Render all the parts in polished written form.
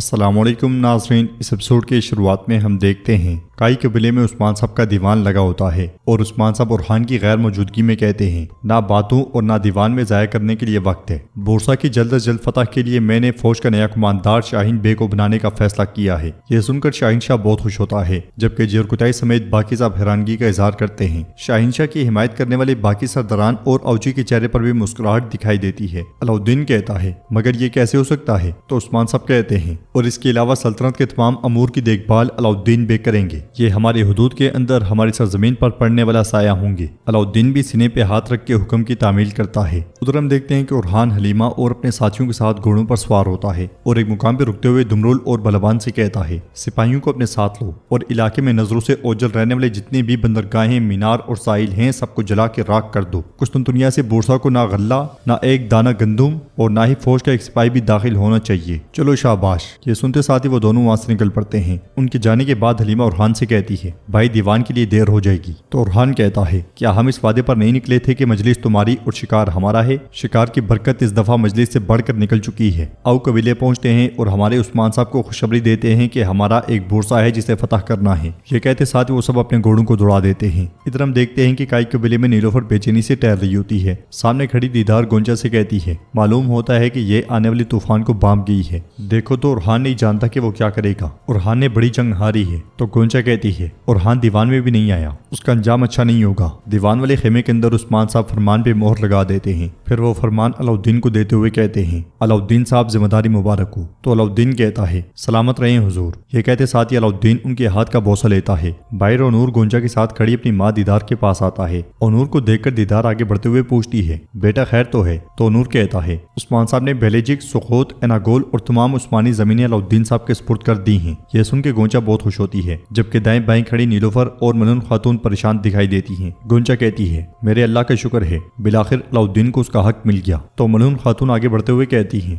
السلام علیکم ناظرین، اس ایپیسوڈ کے شروعات میں ہم دیکھتے ہیں کائی قبیلے میں عثمان صاحب کا دیوان لگا ہوتا ہے اور عثمان صاحب اورحان کی غیر موجودگی میں کہتے ہیں نہ باتوں اور نہ دیوان میں ضائع کرنے کے لیے وقت ہے۔ بورسا کی جلد از جلد فتح کے لیے میں نے فوج کا نیا کماندار شاہین بے کو بنانے کا فیصلہ کیا ہے۔ یہ سن کر شاہین شاہ بہت خوش ہوتا ہے، جبکہ جیرکتائی سمیت باقی صاحب حیرانگی کا اظہار کرتے ہیں۔ شاہین شاہ کی حمایت کرنے والے باقی سرداران اور اوجی کے چہرے پر بھی مسکراہٹ دکھائی دیتی ہے۔ علاؤالدین کہتا ہے مگر یہ کیسے ہو سکتا ہے؟ تو عثمان صاحب کہتے ہیں اور اس کے علاوہ سلطنت کے تمام امور کی دیکھ بھال علاؤالدین بے کریں گے، یہ ہماری حدود کے اندر ہماری سرزمین پر پڑنے والا سایہ ہوں گے۔ علاؤالدین بھی سینے پہ ہاتھ رکھ کے حکم کی تعمیل کرتا ہے۔ ادھر ہم دیکھتے ہیں کہ اورحان حلیمہ اور اپنے ساتھیوں کے ساتھ گھوڑوں پر سوار ہوتا ہے اور ایک مقام پہ رکتے ہوئے دمرول اور بلبان سے کہتا ہے سپاہیوں کو اپنے ساتھ لو اور علاقے میں نظروں سے اوجھل رہنے والے جتنے بھی بندرگاہیں، مینار اور ساحل ہیں سب کو جلا کے راکھ کر دو۔ قسطنطنیہ سے بورسا کو نہ غلہ، نہ ایک دانہ گندم اور نہ ہی فوج کا ایک سپاہی بھی داخل ہونا چاہیے۔ چلو شاباش۔ یہ سنتے ساتھ ہی وہ دونوں وہاں سے نکل پڑتے ہیں۔ ان کے جانے کے بعد حلیمہ اورحان سے کہتی ہے بھائی دیوان کے لیے دیر ہو جائے گی۔ تو اورحان کہتا ہے کیا ہم اس وعدے پر نہیں نکلے تھے کہ مجلس تمہاری اور شکار ہمارا ہے؟ شکار کی برکت اس دفعہ مجلس سے بڑھ کر نکل چکی ہے۔ آؤ قبیلے پہنچتے ہیں اور ہمارے عثمان صاحب کو خوشخبری دیتے ہیں کہ ہمارا ایک بورسا ہے جسے فتح کرنا ہے۔ یہ کہتے ساتھ وہ سب اپنے گھوڑوں کو دوڑا دیتے ہیں۔ ادھر ہم دیکھتے ہیں کہ کائی قبیلے میں نیلوفر بے چینی سے ٹہل رہی ہوتی ہے۔ سامنے کھڑی دیدار گونچا سے کہتی ہے معلوم ہوتا ہے کہ یہ آنے والی طوفان کو بانپ گئی ہے۔ دیکھو تو اورحان نہیں جانتا کہ وہ کیا کرے گا۔ اورحان نے بڑی جنگ ہاری ہے۔ تو گونچا کہتی ہے اورحان دیوان میں بھی نہیں آیا، اس کا انجام اچھا نہیں ہوگا۔ دیوان والے خیمے کے اندر عثمان صاحب فرمان پہ مہر لگا دیتے ہیں، پھر وہ فرمان علاؤالدین کو دیتے ہوئے کہتے ہیں علاؤالدین صاحب ذمہ داری مبارک ہو۔ تو علاؤالدین کہتا ہے سلامت رہیں حضور۔ یہ کہتے ساتھ ہی علاؤالدین ان کے ہاتھ کا بوسہ لیتا ہے۔ باہر اونور گونجا کے ساتھ کھڑی اپنی ماں دیدار کے پاس آتا ہے۔ اونور کو دیکھ کر دیدار آگے بڑھتے ہوئے پوچھتی ہے بیٹا خیر تو ہے؟ تو اونور کہتا ہے عثمان صاحب نے بیلیجک، سخوت، اناگول اور تمام عثمانی زمینیں علاؤالدین صاحب کے سپرد کر دی ہیں۔ یہ سن کے گونجا بہت خوش ہوتی ہے، جبکہ دائیں بائیں کھڑی نیلوفر اور ملون خاتون پریشان دکھائی دیتی ہیں۔ گونجا کہتی ہے میرے اللہ کا شکر ہے بالآخر علاؤالدین کو اس کا حق مل گیا۔ تو ملون خاتون آگے بڑھتے ہوئے کہتی ہیں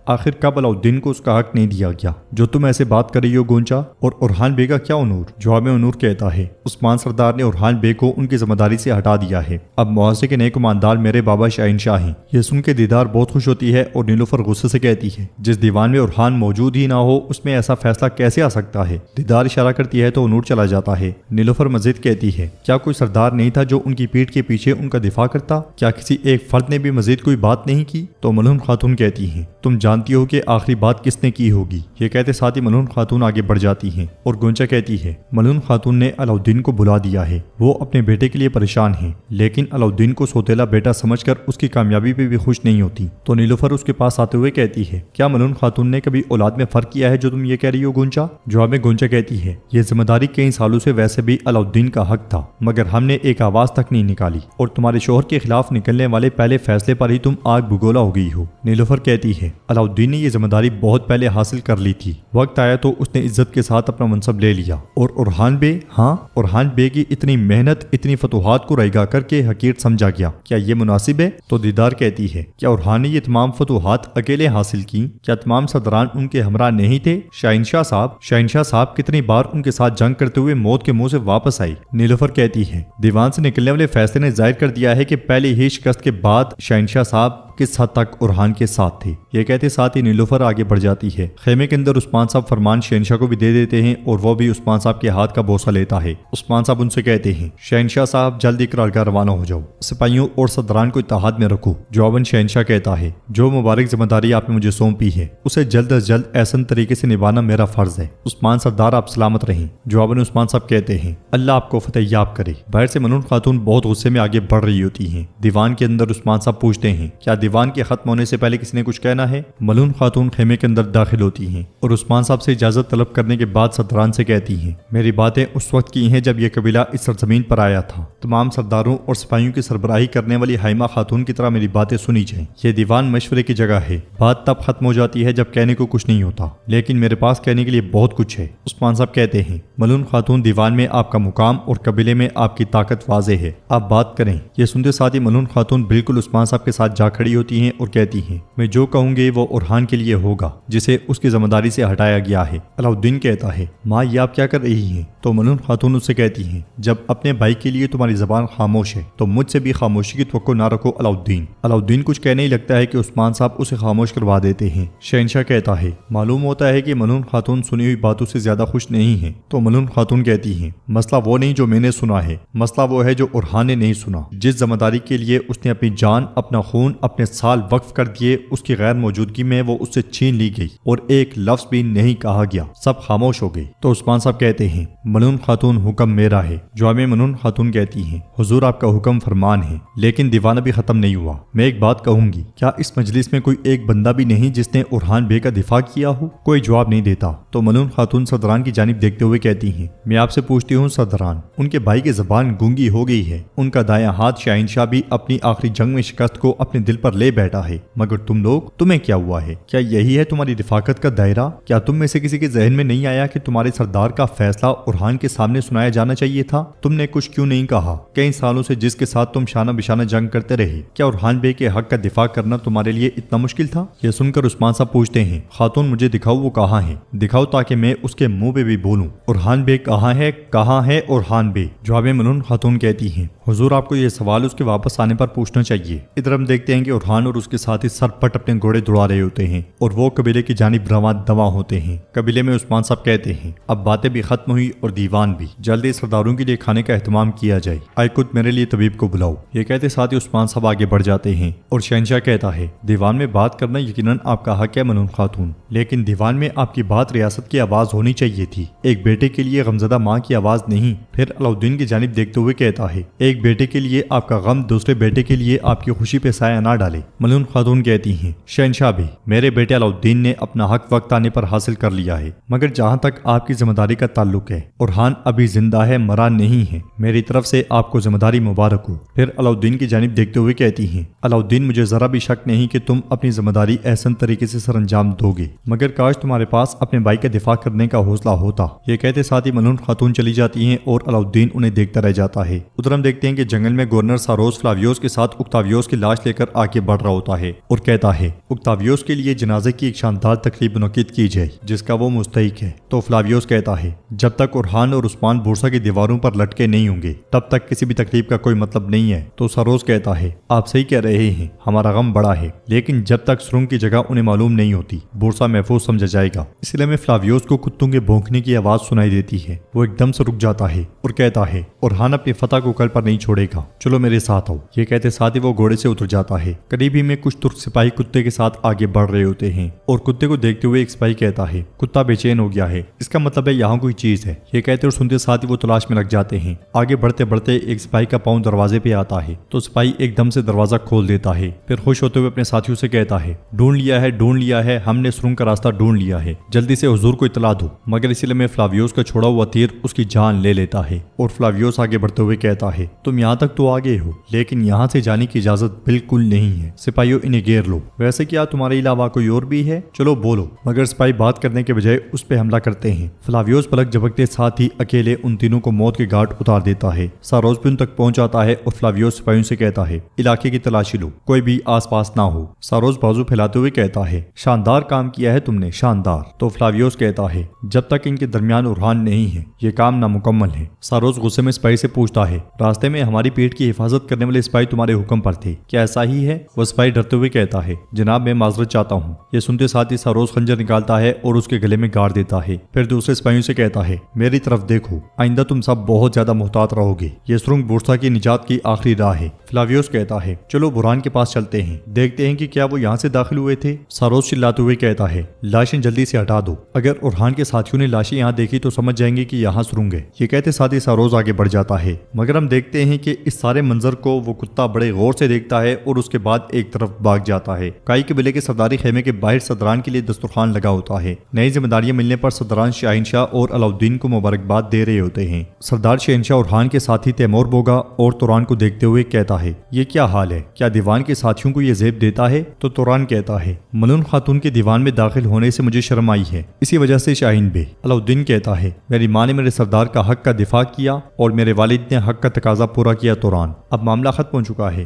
آخر کب علاؤالدین کو اس کا حق نہیں دیا گیا جو تم ایسے بات کر رہی ہو گونجا؟ اور اورحان بے کا کیا اونور؟ جواب میں اونور کہتا ہے عثمان سردار نے اورحان بے کو ان کی ذمہ داری سے ہٹا دیا ہے، اب معاہدے کے نئے کماندار میرے بابا شاہین شاہ ہیں۔ یہ سن کے دیدار بہت خوش ہوتی ہے اور نیلوفر غصے سے کہتی ہے جس دیوان میں اورحان موجود ہی نہ ہو اس میں ایسا فیصلہ کیسے آ سکتا ہے؟ دیدار اشارہ کرتی ہے تو اونور چلا جاتا ہے۔ نیلوفر مزید کہتی ہے کیا کوئی سردار نہیں تھا جو ان کی پیٹھ کے پیچھے ان کا دفاع کرتا؟ کیا کسی ایک فرد نے بھی مزید کوئی بات نہیں کی؟ تو ملون خاتون کہتی ہیں تم جانتی ہو کہ آخری بات کس نے کی ہوگی۔ یہ کہتے ساتھ ہی ملون خاتون آگے بڑھ جاتی ہیں اور گونچا کہتی ہے ملون خاتون نے علاؤالدین کو بلا دیا ہے، وہ اپنے بیٹے کے لیے پریشان ہیں لیکن علاؤالدین کو سوتیلا بیٹا سمجھ کر اس کی کامیابی پہ بھی خوش نہیں ہوتی۔ تو نیلوفر اس کے پاس آتے ہوئے کہتی ہے کیا ملون خاتون نے کبھی اولاد میں فرق کیا ہے جو تم یہ کہہ رہی ہو گونچا؟ جواب میں گونچا کہتی ہے یہ ذمہ داری کئی سالوں سے ویسے بھی علاؤالدین کا حق تھا مگر ہم نے ایک آواز تک نہیں نکالی اور تمہارے شوہر کے خلاف نکلنے والے پہلے فیصلے پر ہی تم آگ بگولا ہو گئی ہو۔ نیلوفر کہتی ہے علاؤالدین نے یہ ذمہ داری بہت پہلے حاصل کر لی تھی، وقت آیا تو اس نے عزت کے ساتھ اپنا منصب لے لیا۔ اور اورحان بے، ہاں اورحان بے کی اتنی محنت، اتنی فتوحات کو رائگاں کر کے حقیر سمجھا گیا، کیا یہ مناسب ہے؟ تو دیدار کہتی ہے کیا اورحان نے یہ تمام فتوحات اکیلے حاصل کی؟ کیا تمام سرداران ان کے ہمراہ نہیں تھے؟ شاہین شاہ صاحب کتنی بار ان کے ساتھ جنگ کرتے ہوئے موت کے منہ سے واپس آئی۔ نیلوفر کہتی ہے دیوان سے نکلنے والے فیصلے نے ظاہر کر دیا ہے کہ پہلی ہی شکست کے بعد شاہین شاہ صاحب کس حد تک اورحان کے ساتھ تھے۔ یہ کہتے ساتھ ہی نیلوفر آگے بڑھ جاتی ہے۔ خیمے کے اندر عثمان صاحب فرمان شہنشاہ کو بھی دے دیتے ہیں اور وہ بھی عثمان صاحب کے ہاتھ کا بوسہ لیتا ہے۔ عثمان صاحب ان سے کہتے ہیں شہنشاہ صاحب جلدی کرارگاہ روانہ ہو جاؤ، سپاہیوں اور سرداران کو اتحاد میں رکھو۔ جواباً شہنشاہ کہتا ہے جو مبارک ذمہ داری آپ نے مجھے سونپی ہے اسے جلد از جلد احسن طریقے سے نبھانا میرا فرض ہے۔ عثمان سردار آپ سلامت رہیں۔ جواباً عثمان صاحب کہتے ہیں اللہ آپ کو فتح یاب کرے۔ باہر سے ملون خاتون بہت غصے میں آگے بڑھ رہی ہوتی ہیں۔ دیوان کے اندر عثمان صاحب پوچھتے ہیں کیا دیوان کے ختم ہونے سے پہلے کسی نے کچھ کہنا ہے؟ ملون خاتون خیمے کے اندر داخل ہوتی ہیں اور عثمان صاحب سے اجازت طلب کرنے کے بعد سرداران سے کہتی ہیں میری باتیں اس وقت کی ہیں جب یہ قبیلہ اس سرزمین پر آیا تھا، تمام سرداروں اور سپاہیوں کی سربراہی کرنے والی حائمہ خاتون کی طرح میری باتیں سنی جائیں۔ یہ دیوان مشورے کی جگہ ہے، بات تب ختم ہو جاتی ہے جب کہنے کو کچھ نہیں ہوتا، لیکن میرے پاس کہنے کے لیے بہت کچھ ہے۔ عثمان صاحب کہتے ہیں ملون خاتون دیوان میں آپ کا مقام اور قبیلے میں آپ کی طاقت واضح ہے، آپ بات کریں۔ یہ سنتے ساتھ ہی ملون خاتون بالکل عثمان صاحب کے ساتھ جا کھڑی ہوتی ہیں اور کہتی ہیں میں جو کہوں گی وہ اورحان کے لیے ہوگا جسے اس کی ذمہ داری سے ہٹایا گیا ہے۔ علاؤالدین کہتا ہے ماں یہ آپ کیا کر رہی ہیں؟ تو تو ملون خاتون اسے کہتی ہیں جب اپنے بھائی کے لیے تمہاری زبان خاموش ہے تو مجھ سے بھی خاموشی کی توقع نہ رکھو علاؤالدین۔ علاؤالدین کچھ کہنے ہی لگتا ہے کہ عثمان صاحب اسے خاموش کروا دیتے ہیں۔ شہنشاہ کہتا ہے معلوم ہوتا ہے کہ ملون خاتون سنی ہوئی باتوں سے زیادہ خوش نہیں ہیں۔ تو ملون خاتون کہتی ہیں مسئلہ وہ نہیں جو میں نے سنا ہے، مسئلہ وہ ہے جو ارحان نے نہیں سنا۔ جس ذمہ داری کے لیے اس نے اپنی جان، اپنا خون، اپنے سال وقف کر دیے، اس کی غیر موجودگی میں وہ اس سے چھین لی گئی اور ایک لفظ بھی نہیں کہا گیا، سب خاموش ہو گئے۔ تو عثمان صاحب کہتے ہیں ملون خاتون حکم میرا ہے۔ جواب میں ملون خاتون کہتی ہیں حضور آپ کا حکم فرمان ہے، لیکن دیوانہ بھی ختم نہیں ہوا۔ میں ایک بات کہوں گی، کیا اس مجلس میں کوئی ایک بندہ بھی نہیں جس نے ارحان بے کا دفاع کیا ہو؟ کوئی جواب نہیں دیتا۔ تو ملون خاتون سردران کی جانب دیکھتے ہوئے کہتی ہیں میں آپ سے پوچھتی ہوں سردران، ان کے بھائی کی زبان گونگی ہو گئی ہے، ان کا دایاں ہاتھ شاہنشاہ بھی اپنی آخری جنگ میں شکست کو اپنے دل پر لے بیٹھا ہے، مگر تم لوگ، تمہیں کیا ہوا ہے؟ کیا یہی ہے تمہاری رفاقت کا دائرہ؟ کیا تم میں سے کسی کے ذہن میں نہیں آیا کہ تمہارے سردار کا فیصلہ ارحان کے سامنے سنایا جانا چاہیے تھا؟ تم نے کچھ کیوں نہیں کہا؟ کئی سالوں سے جس کے ساتھ تم شانہ بشانہ جنگ کرتے رہے، کیا ارحان بے کے حق کا دفاع کرنا تمہارے لیے اتنا مشکل تھا؟ یہ سن کر عثمان صاحب پوچھتے ہیں خاتون مجھے دکھاؤ وہ کہاں ہے، دکھاؤ تاکہ میں اس کے منہ پہ بھی بولوں۔ ارحان بے کہاں ہے، کہاں ہے ارحان بے؟ جواب میں ملون خاتون کہتی ہیں حضور آپ کو یہ سوال اس کے واپس آنے پر پوچھنا چاہیے۔ ادھر ہم دیکھتے ہیں کہ ارحان اور اس کے ساتھی سر پٹ اپنے گھوڑے دوڑا رہے ہوتے ہیں اور وہ قبیلے کی جانب رواں دواں ہوتے ہیں۔ قبیلے میں عثمان صاحب کہتے ہیں اب باتیں بھی ختم ہوئی اور دیوان بھی، جلدی سرداروں کے لیے کھانے کا اہتمام کیا جائے، آئے خود میرے لیے طبیب کو بلاؤ۔ یہ کہتے ساتھ ہی عثمان صاحب آگے بڑھ جاتے ہیں اور شہنشاہ کہتا ہے دیوان میں بات کرنا یقیناً آپ کا حق ہے ملون خاتون، لیکن دیوان میں آپ کی بات ریاست کی آواز ہونی چاہیے تھی، ایک بیٹے کے لیے غمزدہ ماں کی آواز نہیں۔ پھر علاؤالدین کی جانب دیکھتے ہوئے کہتا ہے ایک بیٹے کے لیے آپ کا غم دوسرے بیٹے کے لیے آپ کی خوشی پہ سایہ نہ ڈالے۔ ملون خاتون کہتی ہیں شہنشاہ بھی، میرے بیٹے علاؤالدین نے اپنا حق وقت آنے پر حاصل کر لیا ہے، مگر جہاں تک آپ کی ذمہ داری کا تعلق ہے ارحان ابھی زندہ ہے، مرا نہیں ہے، میری طرف سے آپ کو ذمہ داری مبارک ہو۔ پھر علاؤالدین کی جانب دیکھتے ہوئے کہتی ہیں علاؤالدین مجھے ذرا بھی شک نہیں کہ تم اپنی ذمہ داری احسن طریقے سے سر انجام دو گے، مگر کاش تمہارے پاس اپنے بھائی کا دفاع کرنے کا حوصلہ ہوتا۔ یہ کہتے ساتھ ہی ملون خاتون چلی جاتی ہیں اور علاؤالدین انہیں دیکھتا رہ جاتا ہے۔ ادھر ہم دیکھتے ہیں کہ جنگل میں گورنر ساروس فلاویوس کے ساتھ اکتاویوس کی لاش لے کر آگے بڑھ رہا ہوتا ہے اور کہتا ہے اکتاویوس کے لیے جنازے کی ایک شاندار تقریب منعقد کی جائے جس کا وہ مستحق ہے۔ تو فلاویوس کہتا ہے جب تک ارحان اور عثمان بورسا کی دیواروں پر لٹکے نہیں ہوں گے تب تک کسی بھی تقریب کا کوئی مطلب نہیں ہے۔ تو ساروس کہتا ہے آپ صحیح کہہ رہے ہیں، ہمارا غم بڑا ہے، لیکن جب تک سرنگ کی جگہ انہیں معلوم نہیں ہوتی بورسا محفوظ سمجھا جائے گا۔ اس لیے میں فلاویوس کو کتوں کے بھونکنے کی آواز سنائی دیتی ہے، وہ ایک دم سے رک جاتا ہے اور کہتا ہے ارحان اپنی فتح کو کل پر نہیں چھوڑے گا، چلو میرے ساتھ آؤ۔ یہ کہتے ساتھ ہی وہ گھوڑے سے اتر جاتا ہے۔ قریب ہی میں کچھ ترک سپاہی کتے کے ساتھ آگے بڑھ رہے ہوتے ہیں اور کتے کو دیکھتے ہوئے ایک سپاہی کہتا ہے کتا بے چین ہو گیا ہے، اس کا مطلب ہے یہاں کوئی چیز ہے۔ یہ کہتے اور سنتے ساتھ ہی وہ تلاش میں لگ جاتے ہیں۔ آگے بڑھتے بڑھتے ایک سپاہی کا پاؤں دروازے پہ آتا ہے تو سپاہی ایک دم سے دروازہ کھول دیتا ہے، پھر خوش ہوتے ہوئے اپنے ساتھیوں سے کہتا ہے ڈھونڈ لیا ہے، ہم نے سرنگ کا راستہ ڈھونڈ لیا ہے، جلدی سے حضور کو اطلاع دو۔ مگر اسی لیے فلاویوس کا چھوڑا ہوا تیر اس کی جان لے لیتا ہے اور فلاویوس آگے بڑھتے ہوئے کہتا ہے تم یہاں تک تو آگے ہو لیکن یہاں سے جانے کی اجازت بالکل نہیں ہے، سپاہیوں انہیں گھیر لو۔ ویسے کیا تمہارے علاوہ کوئی اور بھی ہے؟ چلو بولو۔ مگر سپاہی بات کرنے کے بجائے اس پہ حملہ کرتے ہیں۔ فلاویوس پلک جھپکتے ساتھ ہی اکیلے ان تینوں کو موت کے گھاٹ اتار دیتا ہے۔ ساروس بھی ان تک پہنچ جاتا ہے اور فلاویوس سپاہیوں سے کہتا ہے علاقے کی تلاشی لو، کوئی بھی آس پاس نہ ہو۔ ساروس بازو پھیلاتے ہوئے کہتا ہے شاندار کام کیا ہے تم نے، شاندار۔ تو فلاویوس کہتا ہے جب تک ان کے درمیان ارحان نہیں ہے یہ کام نامکمل ہے۔ ساروس غصے میں سپاہی سے پوچھتا ہے راستے میں ہماری پیٹ کی حفاظت کرنے والے سپاہی تمہارے حکم پر تھے، کیا ایسا ہی ہے؟ وہ سپاہی ڈرتے ہوئے کہتا ہے جناب میں معذرت چاہتا ہوں۔ یہ سنتے ساتھ ہی ساروس خنجر نکالتا ہے اور اس کے گلے میں گاڑ دیتا ہے، پھر دوسرے سپاہیوں سے کہتا ہے میری طرف دیکھو، آئندہ تم سب بہت زیادہ محتاط رہو گے، یہ سرنگ بورسا کی نجات کی آخری راہ ہے۔ فلاویوس کہتا ہے چلو برہان کے پاس چلتے ہیں، دیکھتے ہیں کہ کیا وہ یہاں سے داخل ہوئے تھے۔ ساروس چلاتے ہوئے کہتا ہے لاشیں جلدی سے ہٹا دو، اگر ارحان کے ساتھیوں نے لاشیں یہاں دیکھی تو سمجھ جائیں گے کہ یہاں سرنگ ہے۔ یہ کہتے ساتھ ہی ساروس آگے بڑھ جاتا ہے، مگر ہم دیکھتے ہیں کہ اس سارے منظر کو وہ کتا بڑے غور سے دیکھتا ہے اور اس کے بعد ایک طرف بھاگ جاتا ہے۔ کائی قبیلے کے سرداری خیمے کے باہر سردران کے لیے دسترخوان لگا ہوتا ہے۔ نئی ذمہ داریاں ملنے پر سردران شاہنشاہ اور علاؤالدین کو مبارکباد دے رہے ہوتے ہیں۔ سردار شہنشاہ ارحان کے ساتھی تیمور بوگا اور توران کو دیکھتے ہوئے کہتا ہے یہ کیا حال ہے، کیا دیوان کے ساتھیوں کو یہ زیب دیتا ہے؟ تو توران کہتا ہے ملون خاتون کے دیوان میں داخل ہونے سے مجھے شرم آئی ہے، اسی وجہ سے شاہین بے۔ علاؤالدین کہتا ہے میری ماں نے میرے سردار کا حق کا دفاع کیا اور میرے والد نے حق کا تقاضا پورا کیا توران، اب معاملہ ختم ہو چکا ہے،